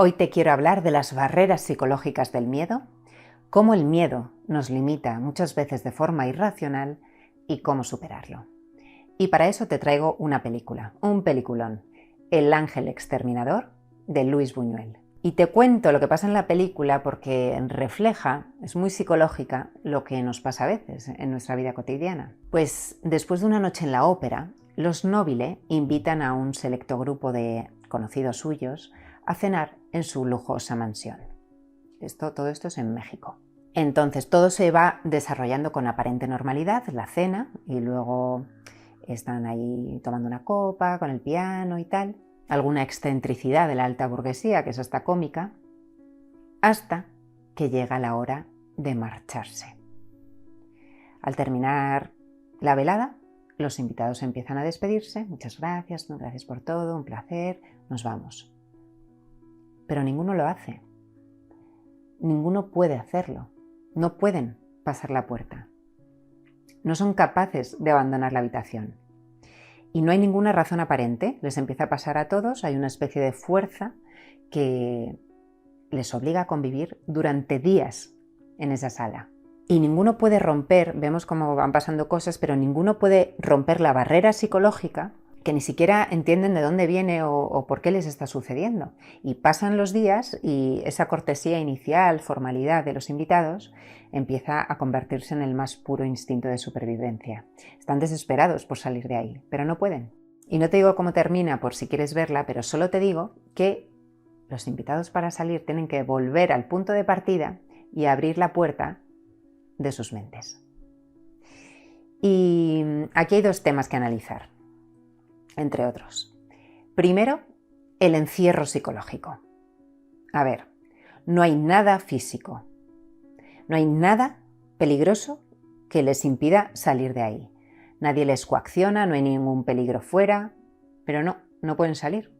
Hoy te quiero hablar de las barreras psicológicas del miedo, cómo el miedo nos limita muchas veces de forma irracional y cómo superarlo. Y para eso te traigo una película, un peliculón, El ángel exterminador, de Luis Buñuel. Y te cuento lo que pasa en la película porque refleja, es muy psicológica, lo que nos pasa a veces en nuestra vida cotidiana. Pues después de una noche en la ópera, los Nobile invitan a un selecto grupo de conocidos suyos a cenar en su lujosa mansión. Todo esto es en México. Entonces todo se va desarrollando con aparente normalidad, la cena, y luego están ahí tomando una copa con el piano y tal, alguna excentricidad de la alta burguesía, que es hasta cómica, hasta que llega la hora de marcharse. Al terminar la velada, los invitados empiezan a despedirse, muchas gracias por todo, un placer, nos vamos. Pero ninguno lo hace. Ninguno puede hacerlo. No pueden pasar la puerta. No son capaces de abandonar la habitación. Y no hay ninguna razón aparente. Les empieza a pasar a todos. Hay una especie de fuerza que les obliga a convivir durante días en esa sala. Y ninguno puede romper, vemos cómo van pasando cosas, pero ninguno puede romper la barrera psicológica, que ni siquiera entienden de dónde viene o por qué les está sucediendo. Y pasan los días y esa cortesía inicial, formalidad de los invitados, empieza a convertirse en el más puro instinto de supervivencia. Están desesperados por salir de ahí, pero no pueden. Y no te digo cómo termina por si quieres verla, pero solo te digo que los invitados para salir tienen que volver al punto de partida y abrir la puerta de sus mentes. Y aquí hay dos temas que analizar, entre otros. Primero, el encierro psicológico. A ver, no hay nada físico, no hay nada peligroso que les impida salir de ahí. Nadie les coacciona, no hay ningún peligro fuera, pero no pueden salir.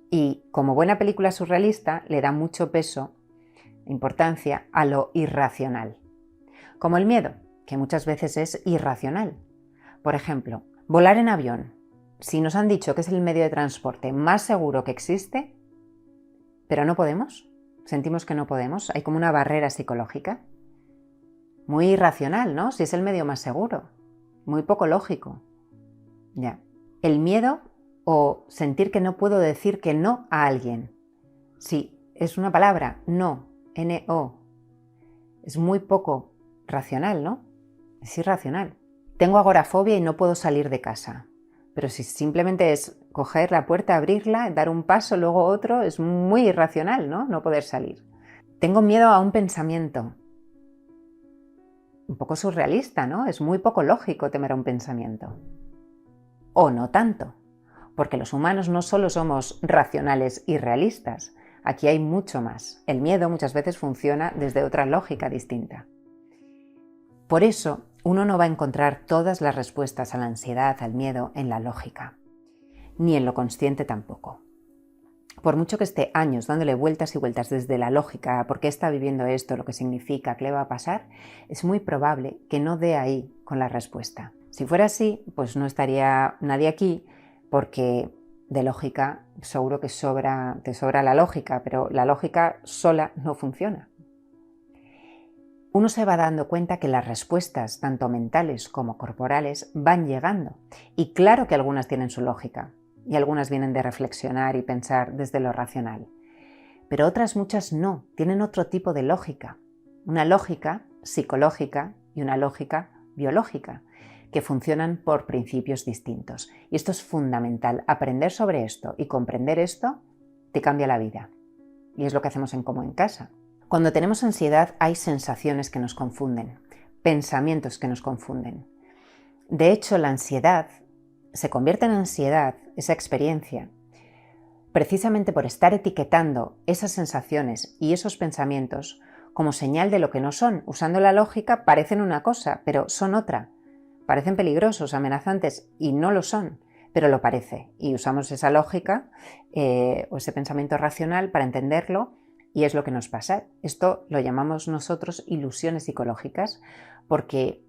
Y como buena película surrealista, le da mucho peso, importancia a lo irracional. Como el miedo, que muchas veces es irracional. Por ejemplo, volar en avión. Si nos han dicho que es el medio de transporte más seguro que existe, pero no podemos, sentimos que no podemos, hay como una barrera psicológica. Muy irracional, ¿no? Si es el medio más seguro. Muy poco lógico. Ya. El miedo o sentir que no puedo decir que no a alguien. Sí, es una palabra, no, N-O. Es muy poco racional, ¿no? Es irracional. Tengo agorafobia y no puedo salir de casa. Pero si simplemente es coger la puerta, abrirla, dar un paso, luego otro, es muy irracional, ¿no? No poder salir. Tengo miedo a un pensamiento. Un poco surrealista, ¿no? Es muy poco lógico temer a un pensamiento. O no tanto, porque los humanos no solo somos racionales y realistas. Aquí hay mucho más. El miedo muchas veces funciona desde otra lógica distinta. Por eso, uno no va a encontrar todas las respuestas a la ansiedad, al miedo, en la lógica, ni en lo consciente tampoco. Por mucho que esté años dándole vueltas y vueltas desde la lógica, por qué está viviendo esto, lo que significa, qué le va a pasar, es muy probable que no dé ahí con la respuesta. Si fuera así, pues no estaría nadie aquí, porque de lógica seguro que te sobra la lógica, pero la lógica sola no funciona. Uno se va dando cuenta que las respuestas, tanto mentales como corporales, van llegando. Y claro que algunas tienen su lógica, y algunas vienen de reflexionar y pensar desde lo racional. Pero otras muchas no, tienen otro tipo de lógica. Una lógica psicológica y una lógica biológica, que funcionan por principios distintos. Y esto es fundamental. Aprender sobre esto y comprender esto te cambia la vida. Y es lo que hacemos en Como en Casa. Cuando tenemos ansiedad hay sensaciones que nos confunden, pensamientos que nos confunden. De hecho, la ansiedad se convierte en ansiedad, esa experiencia, precisamente por estar etiquetando esas sensaciones y esos pensamientos como señal de lo que no son. Usando la lógica parecen una cosa, pero son otra. Parecen peligrosos, amenazantes y no lo son, pero lo parece. Y usamos esa lógica o ese pensamiento racional para entenderlo. Y es lo que nos pasa. Esto lo llamamos nosotros ilusiones psicológicas porque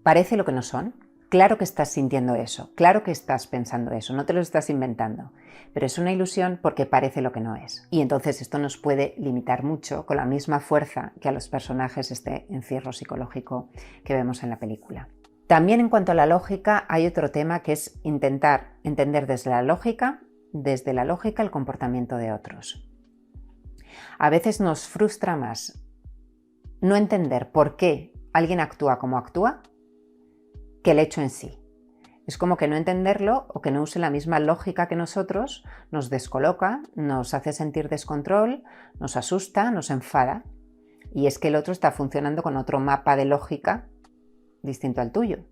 parece lo que no son. Claro que estás sintiendo eso, claro que estás pensando eso, no te lo estás inventando, pero es una ilusión porque parece lo que no es. Y entonces esto nos puede limitar mucho con la misma fuerza que a los personajes este encierro psicológico que vemos en la película. También en cuanto a la lógica hay otro tema que es intentar entender desde la lógica el comportamiento de otros. A veces nos frustra más no entender por qué alguien actúa como actúa que el hecho en sí. Es como que no entenderlo o que no use la misma lógica que nosotros nos descoloca, nos hace sentir descontrol, nos asusta, nos enfada. Y es que el otro está funcionando con otro mapa de lógica distinto al tuyo.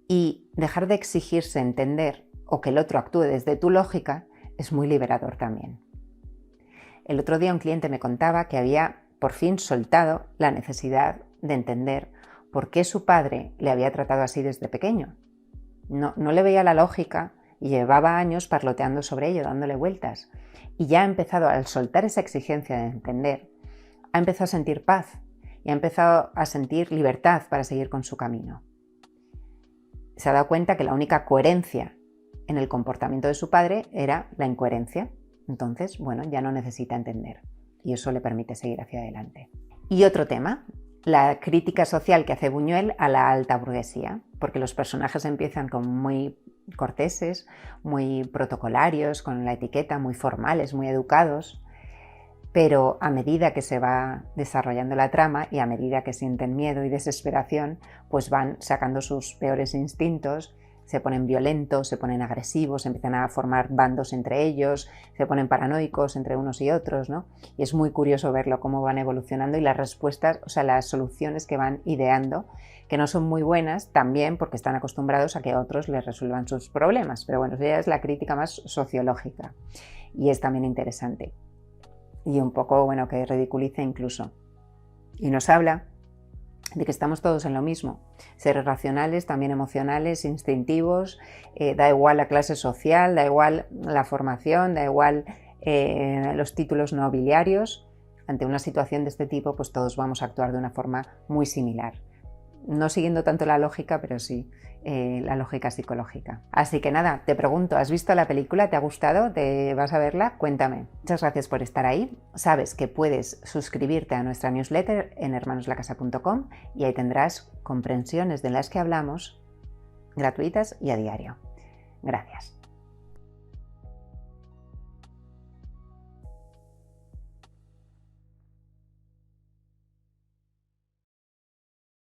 Y dejar de exigirse entender o que el otro actúe desde tu lógica es muy liberador también. El otro día un cliente me contaba que había por fin soltado la necesidad de entender por qué su padre le había tratado así desde pequeño. No le veía la lógica y llevaba años parloteando sobre ello, dándole vueltas. Y ya ha empezado, al soltar esa exigencia de entender, ha empezado a sentir paz y ha empezado a sentir libertad para seguir con su camino. Se ha dado cuenta que la única coherencia en el comportamiento de su padre era la incoherencia. Entonces, bueno, ya no necesita entender y eso le permite seguir hacia adelante. Y otro tema, la crítica social que hace Buñuel a la alta burguesía, porque los personajes empiezan como muy corteses, muy protocolarios, con la etiqueta, muy formales, muy educados, pero a medida que se va desarrollando la trama y a medida que sienten miedo y desesperación, pues van sacando sus peores instintos, se ponen violentos, se ponen agresivos, empiezan a formar bandos entre ellos, se ponen paranoicos entre unos y otros, ¿no? Y es muy curioso verlo cómo van evolucionando y las respuestas, o sea, las soluciones que van ideando, que no son muy buenas también porque están acostumbrados a que otros les resuelvan sus problemas. Pero bueno, esa es la crítica más sociológica y es también interesante. Y un poco, bueno, que ridiculiza incluso. Y nos habla de que estamos todos en lo mismo, seres racionales, también emocionales, instintivos, da igual la clase social, da igual la formación, da igual los títulos nobiliarios. Ante una situación de este tipo, pues todos vamos a actuar de una forma muy similar. No siguiendo tanto la lógica, pero sí la lógica psicológica. Así que nada, te pregunto, ¿has visto la película? ¿Te ha gustado? ¿Te vas a verla? Cuéntame. Muchas gracias por estar ahí. Sabes que puedes suscribirte a nuestra newsletter en hermanoslacasa.com y ahí tendrás comprensiones de las que hablamos gratuitas y a diario. Gracias.